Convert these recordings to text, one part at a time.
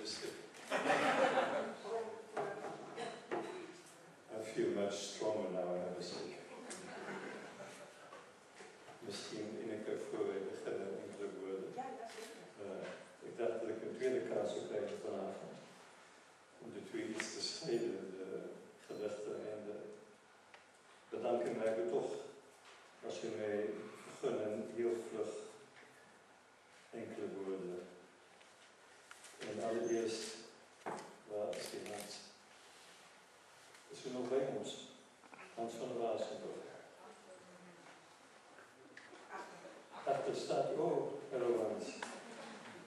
stick. I feel much stronger now I have a stick. Misschien in ik voor beginnen enkele woorden. Ik dacht dat ik een tweede kans zou krijgen vanavond. Om de twee iets te scheiden, de gedachten en de bedanken mij toch, als u mij vergunnen, heel vlug enkele woorden. En allereerst, waar is die Hans? Is u nog bij ons? Hans van der Waassenburg. Achter staat u ook, hallo Hans.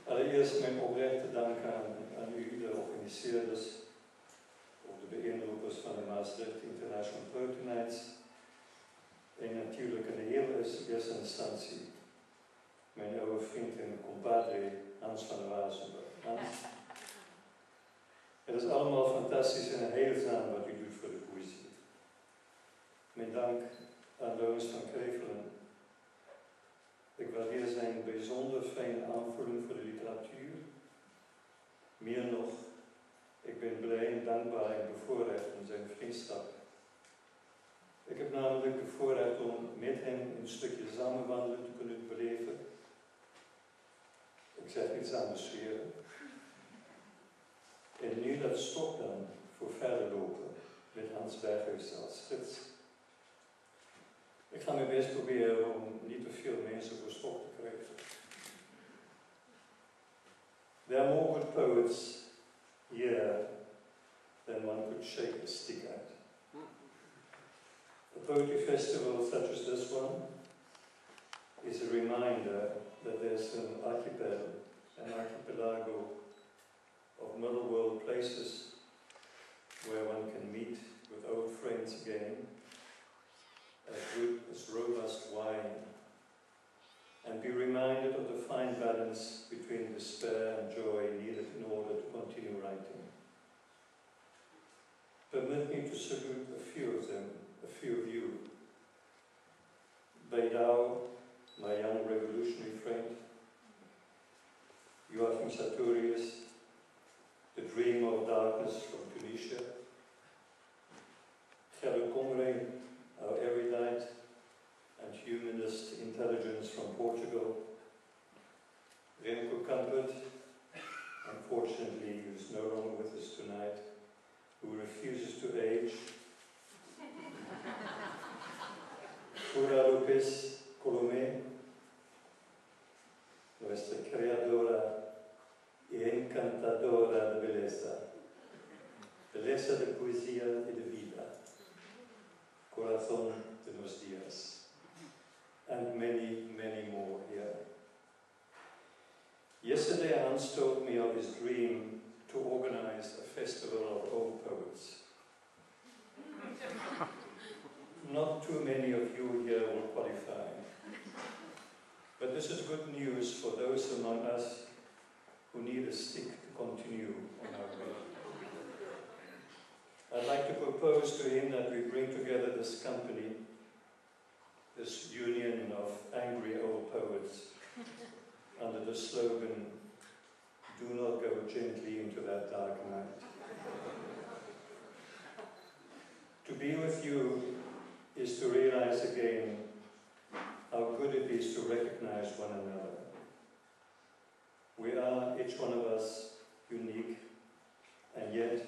Allereerst mijn oprechte dank aan u, de organiseerders, of de beïnvloeders van de Maastricht International Poetry Nights. En natuurlijk in de hele eerste instantie mijn oude vriend en compadre Hans van der Waassenburg. Hans, het is allemaal fantastisch en heilzaam wat u doet voor de poëzie. Mijn dank aan Lois van Krevelen. Ik waardeer zijn bijzonder fijne aanvoeling voor de literatuur. Meer nog, ik ben blij en dankbaar en bevoorrecht om zijn vriendschap. Ik heb namelijk de voorrecht om met hem een stukje samenwandelen te kunnen beleven. Ik zeg niet samensferen. En nu dat stop dan voor verder lopen met Hans Berghuisstok als gids. Ik ga mijn best proberen om niet te veel mensen voor stok te krijgen. There are more good poets here than one could shake a stick at. A poetry festival such as this one is a reminder that there's an archipelago of middle world places where one can meet with old friends again, as good as robust wine, and be reminded of the fine balance between despair and joy needed in order to continue writing. Permit me to salute a few of them, a few of you. Beidou, my young revolutionary friend, Joachim Sartorius, the dream of darkness from Tunisia, Gerrit Conway, our erudite and humanist intelligence from Portugal, Remco Kampert, unfortunately who's no longer with us tonight, who refuses to age, Cura Lopez Colomé, nuestra creadora y encantadora de belleza, belleza de poesía y de vida, corazón de los días, and many, many more here. Yesterday Hans told me of his dream to organize a festival of old poets. Not too many of you here will qualify, but this is good news for those among us who need a stick to continue on our way. I'd like to propose to him that we bring together this company, this union of angry old poets, under the slogan, "Do not go gently into that dark night." To be with you is to realize again how good it is to recognize one another. We are, each one of us, unique, and yet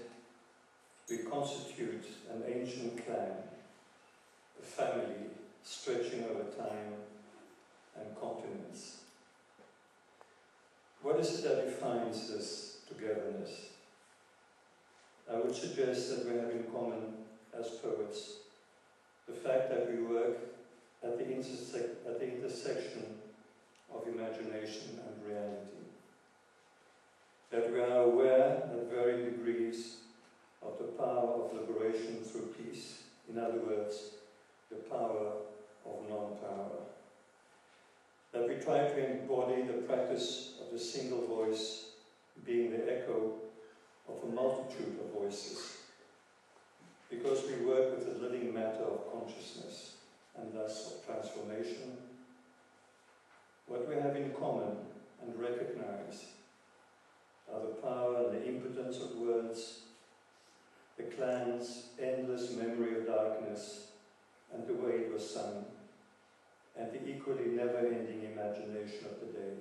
we constitute an ancient clan, a family stretching over time and continents. What is it that defines this togetherness? I would suggest that we have in common, as poets, the fact that we work at the intersection of imagination and reality. That we are aware at varying degrees of the power of liberation through peace, in other words, the power of non-power. That we try to embody the practice of the single voice being the echo of a multitude of voices, because we work with the living matter of consciousness and thus of transformation. What we have in common and recognize are the power and the clan's endless memory of darkness and the way it was sung, and the equally never-ending imagination of the day.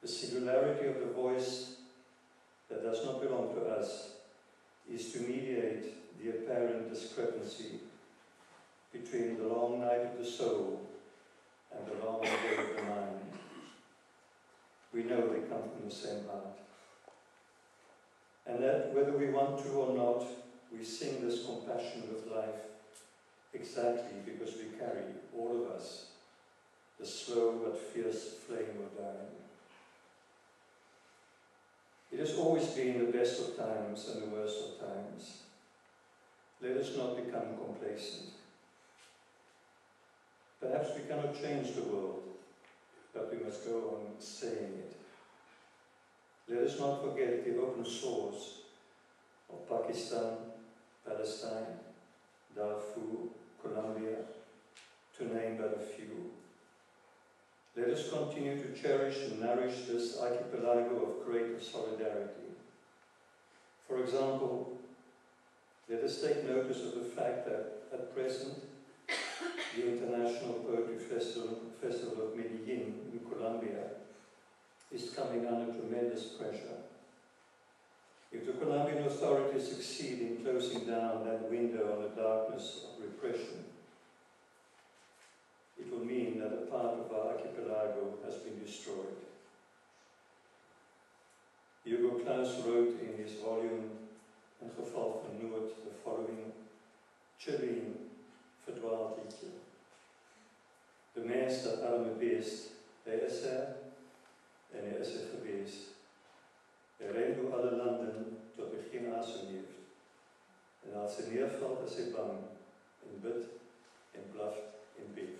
The singularity of the voice that does not belong to us is to mediate the apparent discrepancy between the long night of the soul and the long day of the mind. We know they come from the same heart. And that whether we want to or not, we sing this compassion with life exactly because we carry, all of us, the slow but fierce flame of dying. It has always been the best of times and the worst of times. Let us not become complacent. Perhaps we cannot change the world, but we must go on saying it. Let us not forget the open sores of Pakistan, Palestine, Darfur, Colombia, to name but a few. Let us continue to cherish and nourish this archipelago of great solidarity. For example, let us take notice of the fact that at present, the International Poetry Festival of Medellin in Colombia is coming under tremendous pressure. If the Colombian authorities succeed in closing down that window on the darkness of repression, it will mean that a part of our archipelago has been destroyed. Hugo Claus wrote in his volume Een geval van Noord the following chilling, verdwaald liedje. De mens, dat arme beest, hij is er en hij is er geweest. Hij rent door alle landen tot hij geen asem heeft. En als hij neervalt is hij bang en bidt en blaft en beeft.